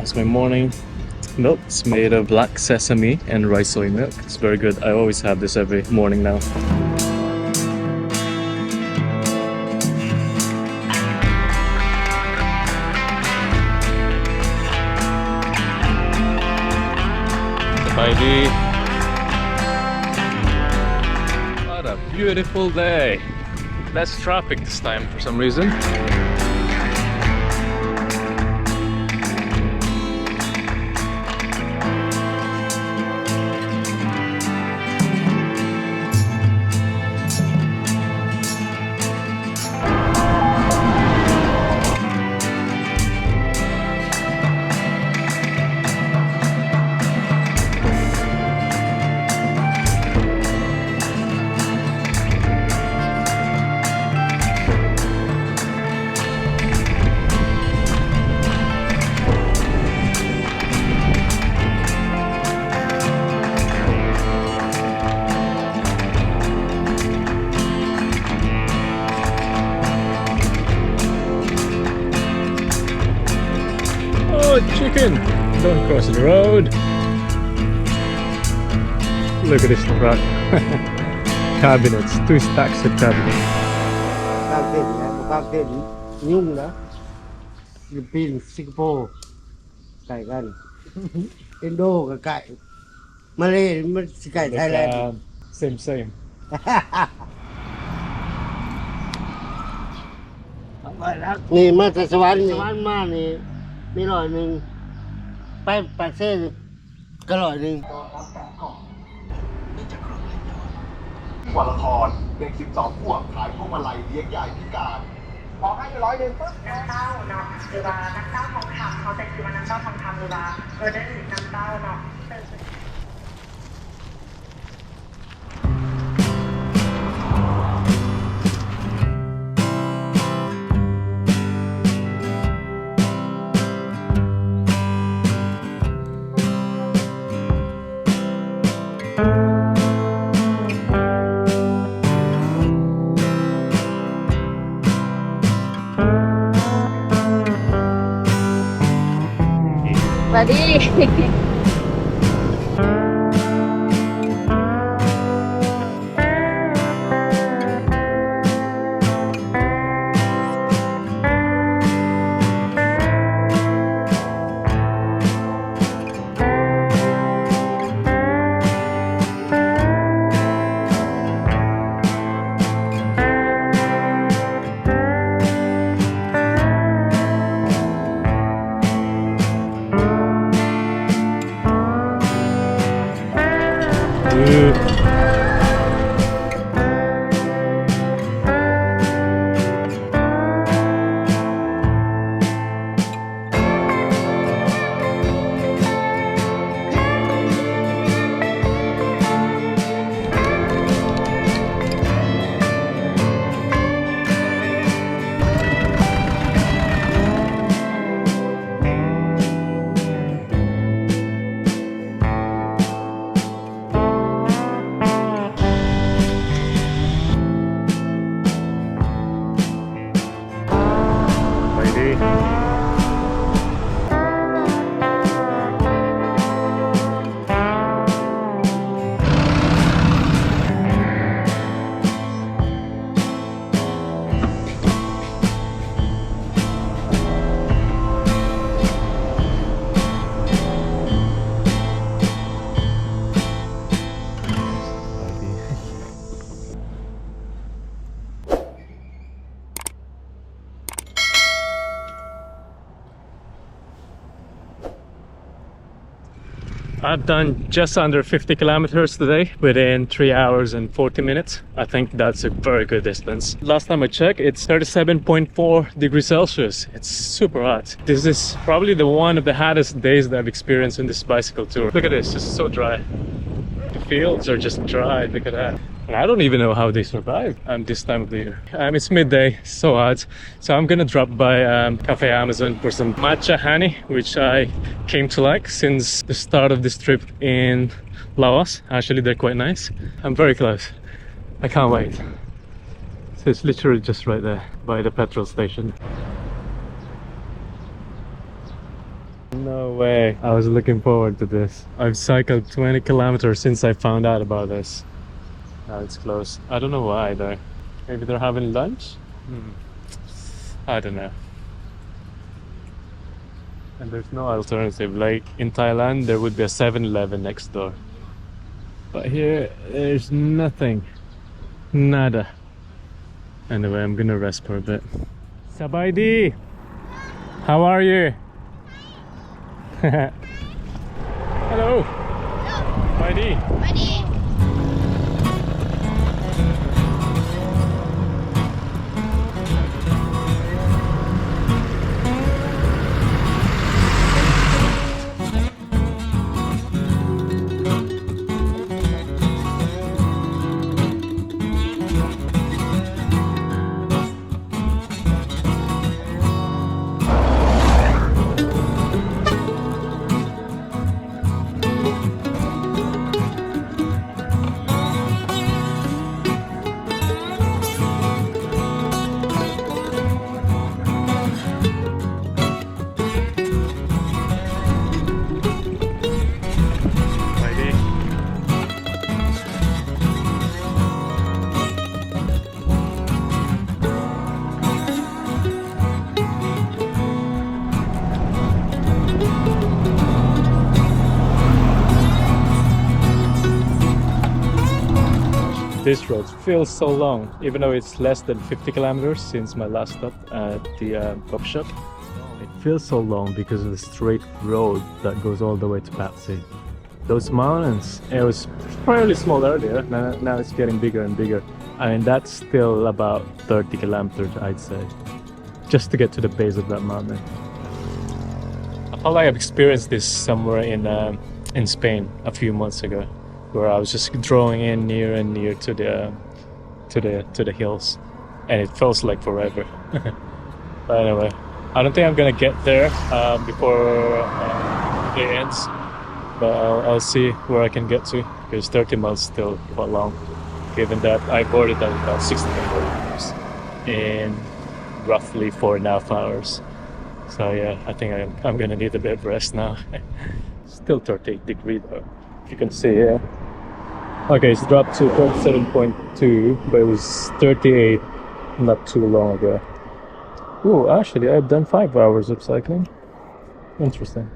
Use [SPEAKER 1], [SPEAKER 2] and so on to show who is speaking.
[SPEAKER 1] That's my morning milk. It's made of black sesame and rice soy milk. It's very good. I always have this every morning now. Bye. What a beautiful day. Less traffic this time for some reason. Chicken! Don't cross the road. Look at this truck. Cabinets, 2 stacks of cabinets.
[SPEAKER 2] บางเส้นยุ่งนะฟิลิปปินส์สิงคโปร์ไก่กันอินโดกับไก่มาเลมันสิไก่ไทยแลนด์
[SPEAKER 1] Same.
[SPEAKER 2] นี่มาจากสวรรค์มานี่มี100ไปปากเซ่ก็100
[SPEAKER 3] วรทรเด็ก12 ขวบขายพวงมาลัยเลี้ยงยายพิการบอกให้100ปุ๊บน้ำเต้าเนาะหรือว่าน้ำเต้าทองคำเขาจะคือว่าน้ำเต้าทองคำหรือว่าได้น้ำเต้าเนาะ
[SPEAKER 4] Buddy.
[SPEAKER 1] I've done just under 50 kilometers today within 3 hours and 40 minutes. I think that's a very good distance. Last time I checked, it's 37.4 degrees Celsius. It's super hot. This is probably one of the hottest days that I've experienced in this bicycle tour. Look at this, it's so dry. The fields are just dry, look at that. And I don't even know how they survive this time of the year. It's midday, so hot. So I'm gonna drop by Cafe Amazon for some matcha honey, which I came to like since the start of this trip in Laos. Actually, they're quite nice. I'm very close. I can't wait. So it's literally just right there by the petrol station. No way. I was looking forward to this. I've cycled 20 kilometers since I found out about this. Now it's closed. I don't know why though. Maybe they're having lunch? I don't know. And there's no alternative. Like in Thailand, there would be a 7-Eleven next door. But here, there's nothing. Nada. Anyway, I'm gonna rest for a bit. Sabaidi! How are you? Hello! Sabaidi! This road feels so long, even though it's less than 50 kilometers since my last stop at the coffee shop. It feels so long because of the straight road that goes all the way to Pakse. Those mountains, it was fairly small earlier, now it's getting bigger and bigger. I mean, that's still about 30 kilometers, I'd say, just to get to the base of that mountain. I felt like I've experienced this somewhere in Spain a few months ago, where I was just drawing in near and near to the hills, and it feels like forever. But anyway, I don't think I'm gonna get there before the day ends, but I'll see where I can get to, because 30 miles is still quite long, given that I boarded at about 60 kilometers in roughly 4.5 hours. So yeah, I think I'm gonna need a bit of rest now. Still 38 degrees though, if you can see here. Okay, it's dropped to 37.2, but it was 38 not too long ago. Oh, actually, I've done 5 hours of cycling. Interesting.